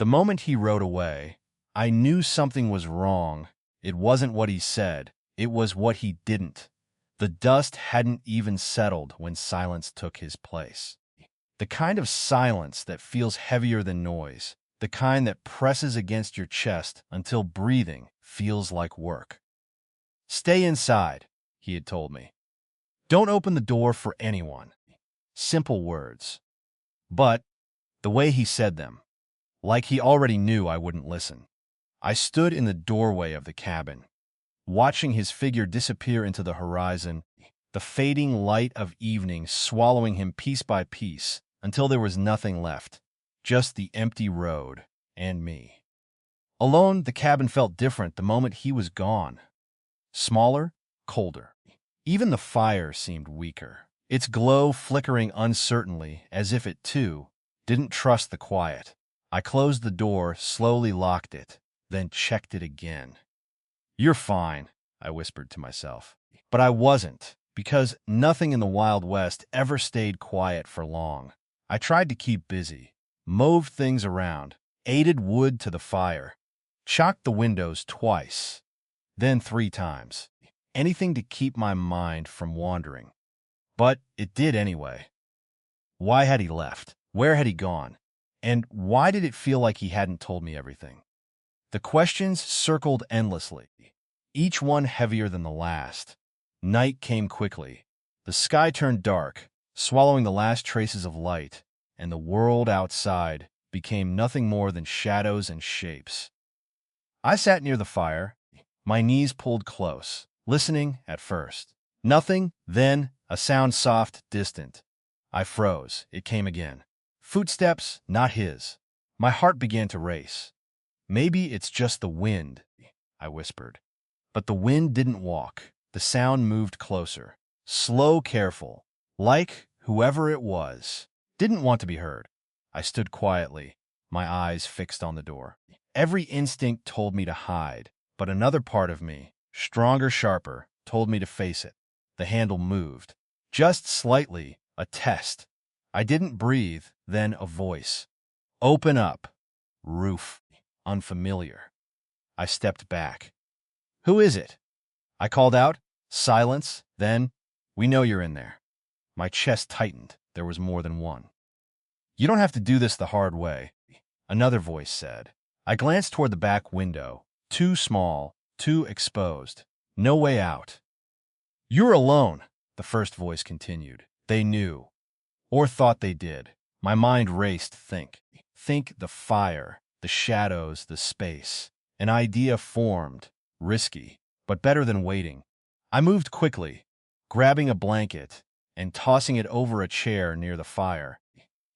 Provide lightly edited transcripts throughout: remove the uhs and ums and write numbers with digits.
The moment he rode away, I knew something was wrong. It wasn't what he said. It was what he didn't. The dust hadn't even settled when silence took his place. The kind of silence that feels heavier than noise. The kind that presses against your chest until breathing feels like work. Stay inside, he had told me. Don't open the door for anyone. Simple words. But the way he said them, like he already knew I wouldn't listen. I stood in the doorway of the cabin, watching his figure disappear into the horizon, the fading light of evening swallowing him piece by piece until there was nothing left, just the empty road and me. Alone, the cabin felt different the moment he was gone. Smaller, colder. Even the fire seemed weaker, its glow flickering uncertainly as if it, too, didn't trust the quiet. I closed the door, slowly locked it, then checked it again. "You're fine," I whispered to myself. But I wasn't, because nothing in the Wild West ever stayed quiet for long. I tried to keep busy, moved things around, aided wood to the fire, chocked the windows twice, then 3 times. Anything to keep my mind from wandering. But it did anyway. Why had he left? Where had he gone? And why did it feel like he hadn't told me everything? The questions circled endlessly, each one heavier than the last. Night came quickly. The sky turned dark, swallowing the last traces of light, and the world outside became nothing more than shadows and shapes. I sat near the fire, my knees pulled close, listening at first. Nothing, then a sound soft, distant. I froze. It came again. Footsteps, not his. My heart began to race. "Maybe it's just the wind," I whispered. But the wind didn't walk. The sound moved closer. Slow, careful. Like whoever it was didn't want to be heard. I stood quietly, my eyes fixed on the door. Every instinct told me to hide, but another part of me, stronger, sharper, told me to face it. The handle moved. Just slightly, a test. I didn't breathe, then a voice. "Open up." Roof. Unfamiliar. I stepped back. "Who is it?" I called out. Silence. Then, "We know you're in there." My chest tightened. There was more than one. "You don't have to do this the hard way," another voice said. I glanced toward the back window. Too small, too exposed. No way out. "You're alone," the first voice continued. They knew. Or thought they did. My mind raced. Think the fire, the shadows, the space. An idea formed. Risky, but better than waiting. I moved quickly, grabbing a blanket and tossing it over a chair near the fire,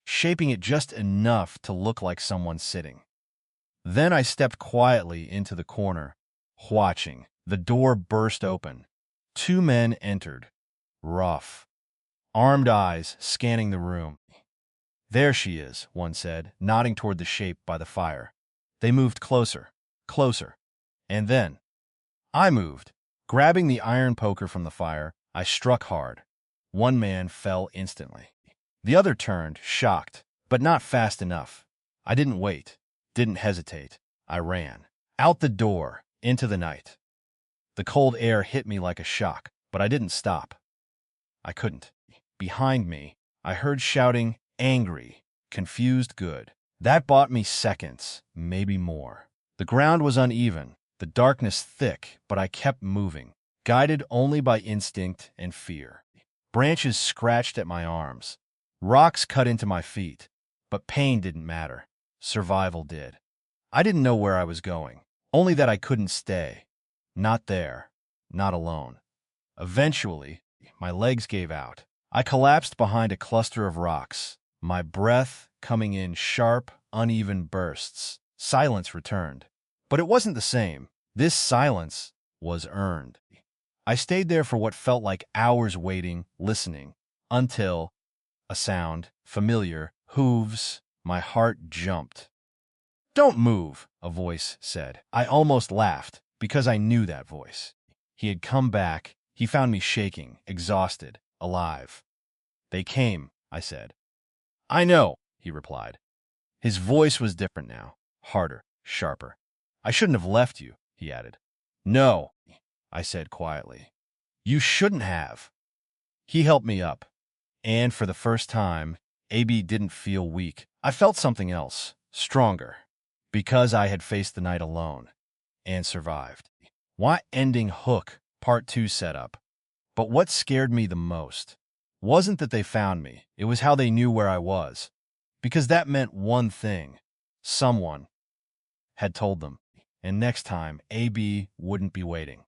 shaping it just enough to look like someone sitting. Then I stepped quietly into the corner, watching. The door burst open. 2 men entered. Rough. Armed eyes scanning the room. "There she is," one said, nodding toward the shape by the fire. They moved closer, closer. And then I moved. Grabbing the iron poker from the fire, I struck hard. One man fell instantly. The other turned, shocked, but not fast enough. I didn't wait, didn't hesitate. I ran. Out the door, into the night. The cold air hit me like a shock, but I didn't stop. I couldn't. Behind me, I heard shouting, angry, confused good. That bought me seconds, maybe more. The ground was uneven, the darkness thick, but I kept moving, guided only by instinct and fear. Branches scratched at my arms. Rocks cut into my feet. But pain didn't matter. Survival did. I didn't know where I was going, only that I couldn't stay. Not there. Not alone. Eventually, my legs gave out. I collapsed behind a cluster of rocks, my breath coming in sharp, uneven bursts. Silence returned. But it wasn't the same. This silence was earned. I stayed there for what felt like hours waiting, listening, until a sound, familiar, hooves. My heart jumped. "Don't move," a voice said. I almost laughed, because I knew that voice. He had come back. He found me shaking, exhausted, alive. "They came," I said. "I know," he replied. His voice was different now, harder, sharper. I shouldn't have left you, he added. No, I said quietly. You shouldn't have. He helped me up, and for the first time, AB didn't feel weak. I felt something else, stronger, because I had faced the night alone and survived. Why ending Hook Part 2 setup? But what scared me the most wasn't that they found me, it was how they knew where I was. Because that meant one thing. Someone had told them, and next time, AB wouldn't be waiting.